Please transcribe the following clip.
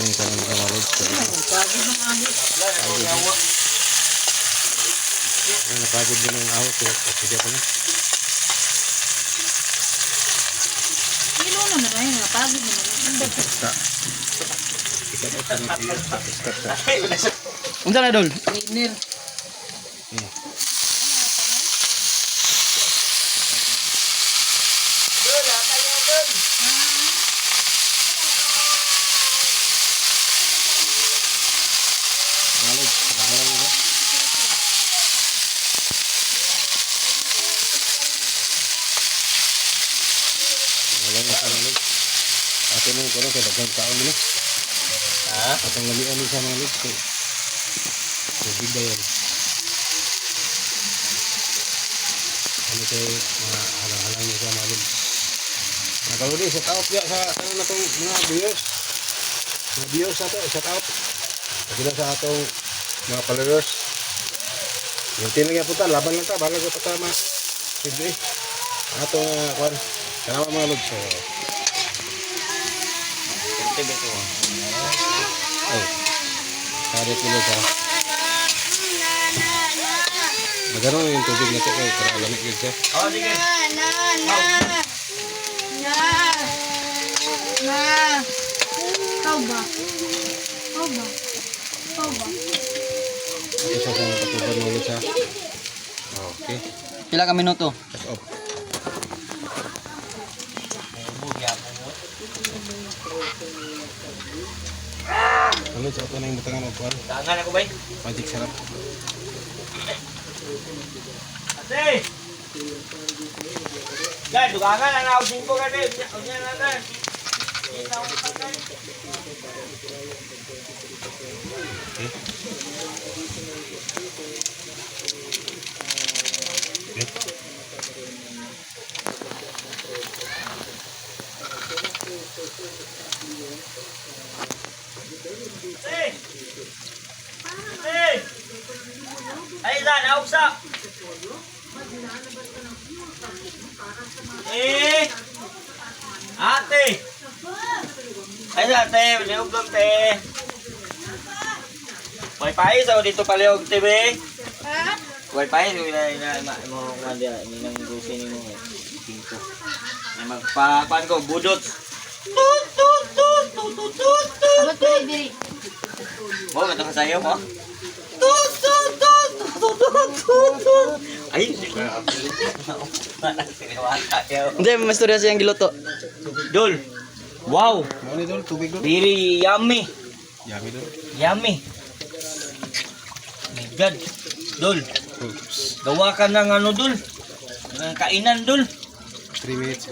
Ini kan mga malod. Napagod din ang ahos. Sige pa na. Kilo na na rin. Napagod na rin. Unsa na dol? Trainer. Ate mo ko sa dagang taon ni. Ha? Atong lamian ni sa mga lig ko. Tubig dayon. Ano kay mga halang-halang ni sa mga lig. Nakaluli sa taop ya sa tanan natong mga viewers. Mga viewers ato sa taop. Pagila sa atong mga followers. Yung tinagya po ta laban lang ta balag pa ta ma. Sige. Atong kwan. Salamat mga log. Oh, kada kilo ka. Magano yung tubig na ito para alamig yun siya. Oh, sige. Kau ba? Ito siya sa patuban mo ulit siya. Okay. Pila ka minuto? Check off. Ano sa ito na yung butangan o kuwan? Dangan ako bay. Magic sarap. Ate! Guys, dugangan ang nausing ko kasi. Unya natin. Ay, Dan, nauksa. Ate. Ay, ate, liog lang, te. Wi-Fi, sa dito paliog, TV. Wi-Fi, mo nga ninang gusin ni mo. Pinto. Ay, magpapan ko, budot. Tut, tut, tut, tut, tut, tut, tut. Abot ko na diri. Mo, ito ka sa'yo mo. Tut, tut, tut, tut, tut, tut, tut. Ay, hindi, may istorya siyang giluto. Dol, wow, Ano ni Dol? Tubig Dol? very yummy. Yummy Dol. Yummy. My God, Dol, Oops. gawa ka ng ano, Dol. Ng kainan, Dol. 3 minutes.